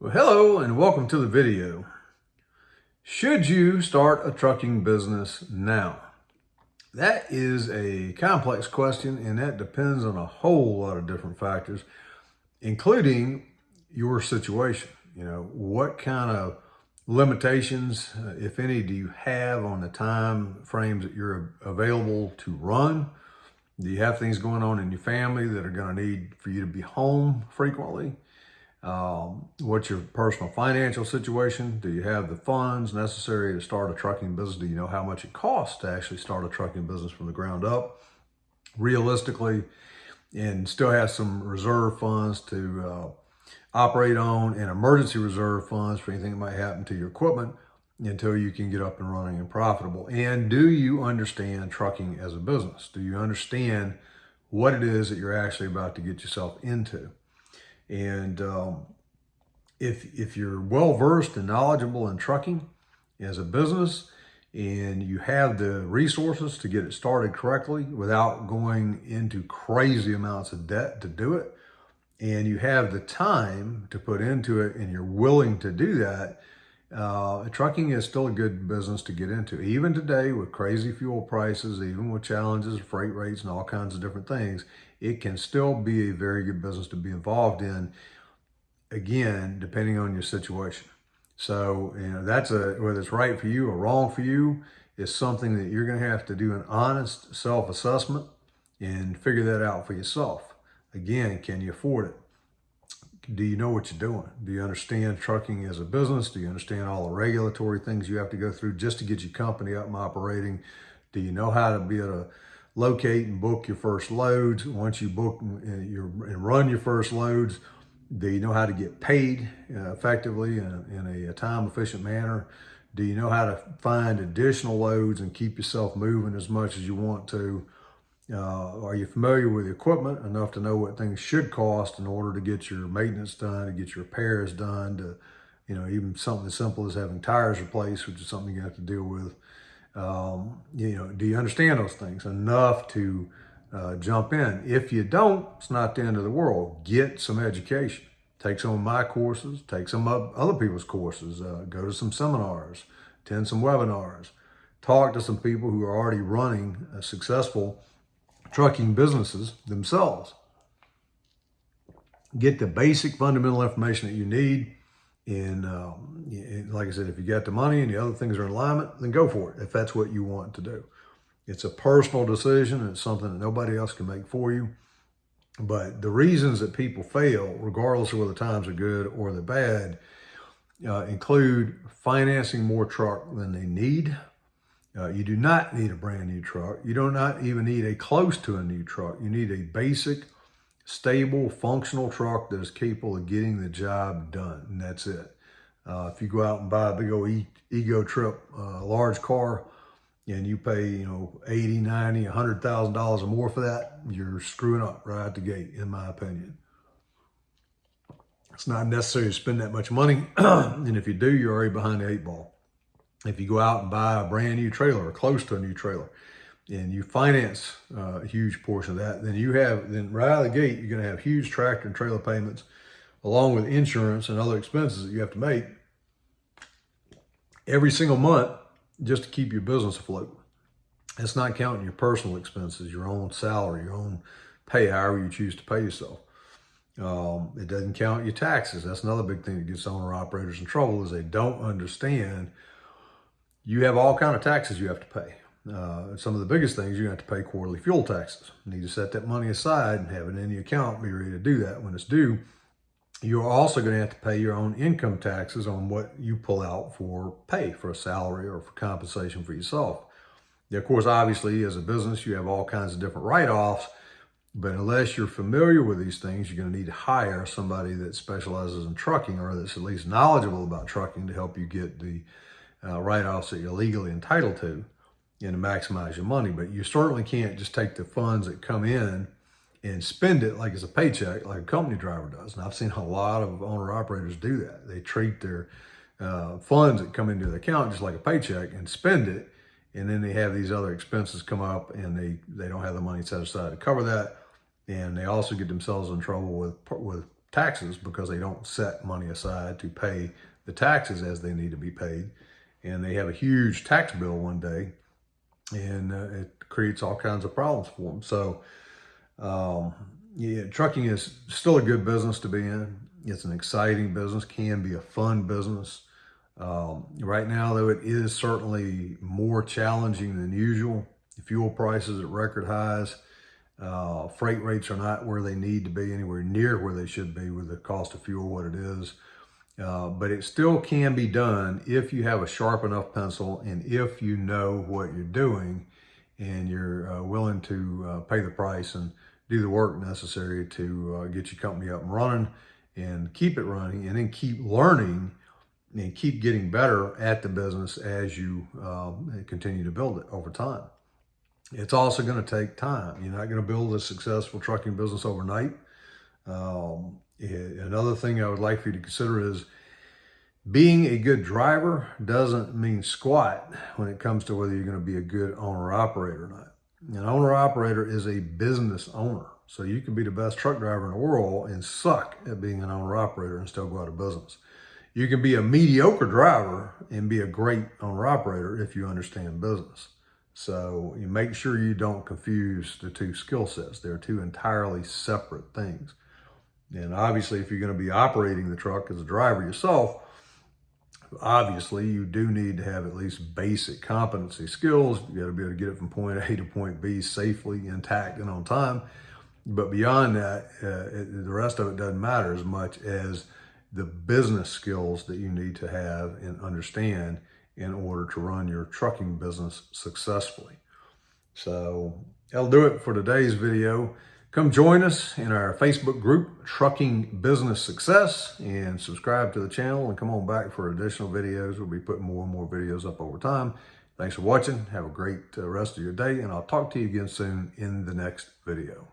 Well, hello and welcome to the video. Should you start a trucking business now? That is a complex question, and that depends on a whole lot of different factors, including your situation. What kind of limitations, if any, do you have on the time frames that you're available to run? Do you have things going on in your family that are going to need for you to be home frequently? What's your personal financial situation? Do you have the funds necessary to start a trucking business? Do you know how much it costs to actually start a trucking business from the ground up realistically, and still have some reserve funds to operate on, and emergency reserve funds for anything that might happen to your equipment until you can get up and running and profitable? And do you understand trucking as a business? Do you understand what it is that you're actually about to get yourself into? And if you're well versed and knowledgeable in trucking as a business, and you have the resources to get it started correctly without going into crazy amounts of debt to do it, and you have the time to put into it, and you're willing to do that, trucking is still a good business to get into. Even today, with crazy fuel prices, even with challenges, freight rates, and all kinds of different things, it can still be a very good business to be involved in, again, depending on your situation. So, that's whether it's right for you or wrong for you, is something that you're going to have to do an honest self-assessment and figure that out for yourself. Again, can you afford it? Do you know what you're doing? Do you understand trucking as a business? Do you understand all the regulatory things you have to go through just to get your company up and operating? Do you know how to be able to locate and book your first loads? Once you book and run your first loads, do you know how to get paid effectively in a time-efficient manner? Do you know how to find additional loads and keep yourself moving as much as you want to? Are you familiar with the equipment enough to know what things should cost in order to get your maintenance done, to get your repairs done, to, even something as simple as having tires replaced, which is something you have to deal with. Do you understand those things enough to jump in? If you don't, it's not the end of the world. Get some education. Take some of my courses, take some of other people's courses, go to some seminars, attend some webinars, talk to some people who are already running successful trucking businesses themselves. Get the basic fundamental information that you need. And like I said, if you got the money and the other things are in alignment, then go for it if that's what you want to do. It's a personal decision, and it's something that nobody else can make for you. But the reasons that people fail, regardless of whether times are good or they're bad, include financing more truck than they need. You do not need a brand new truck. You do not even need a close to a new truck. You need a basic, stable, functional truck that is capable of getting the job done, and that's it. If you go out and buy a big old ego trip, large car, and you pay, $80, $90, $100,000 or more for that, you're screwing up right out the gate, in my opinion. It's not necessary to spend that much money, and if you do, you're already behind the eight ball. If you go out and buy a brand new trailer or close to a new trailer, and you finance a huge portion of that, then right out of the gate, you're going to have huge tractor and trailer payments, along with insurance and other expenses that you have to make every single month just to keep your business afloat. That's not counting your personal expenses, your own salary, your own pay, however you choose to pay yourself. It doesn't count your taxes. That's another big thing that gets owner operators in trouble, is they don't understand you have all kinds of taxes you have to pay. Some of the biggest things, you have to pay quarterly fuel taxes. You need to set that money aside and have it in the account, be ready to do that when it's due. You're also going to have to pay your own income taxes on what you pull out for pay, for a salary or for compensation for yourself. Of course, obviously, as a business, you have all kinds of different write-offs, but unless you're familiar with these things, you're going to need to hire somebody that specializes in trucking, or that's at least knowledgeable about trucking, to help you get the write-offs that you're legally entitled to and to maximize your money. But you certainly can't just take the funds that come in and spend it like it's a paycheck, like a company driver does. And I've seen a lot of owner-operators do that. They treat their funds that come into the account just like a paycheck and spend it, and then they have these other expenses come up, and they don't have the money set aside to cover that. And they also get themselves in trouble with taxes because they don't set money aside to pay the taxes as they need to be paid. And they have a huge tax bill one day, and it creates all kinds of problems for them. So, yeah, trucking is still a good business to be in. It's an exciting business, can be a fun business. Right now, though, it is certainly more challenging than usual. Fuel prices at record highs. Freight rates are not where they need to be, anywhere near where they should be with the cost of fuel, what it is. But it still can be done if you have a sharp enough pencil and if you know what you're doing and you're willing to pay the price and do the work necessary to get your company up and running and keep it running, and then keep learning and keep getting better at the business as you continue to build it over time. It's also going to take time. You're not going to build a successful trucking business overnight. Another thing I would like for you to consider is being a good driver doesn't mean squat when it comes to whether you're going to be a good owner-operator or not. An owner-operator is a business owner. So you can be the best truck driver in the world and suck at being an owner-operator and still go out of business. You can be a mediocre driver and be a great owner-operator if you understand business. So you make sure you don't confuse the two skill sets. They're two entirely separate things. And obviously, if you're going to be operating the truck as a driver yourself, obviously you do need to have at least basic competency skills. You got to be able to get it from point A to point B safely, intact, and on time. But beyond that, the rest of it doesn't matter as much as the business skills that you need to have and understand in order to run your trucking business successfully. So that'll do it for today's video. Come join us in our Facebook group, Trucking Business Success, and subscribe to the channel and come on back for additional videos. We'll be putting more and more videos up over time. Thanks for watching. Have a great rest of your day, and I'll talk to you again soon in the next video.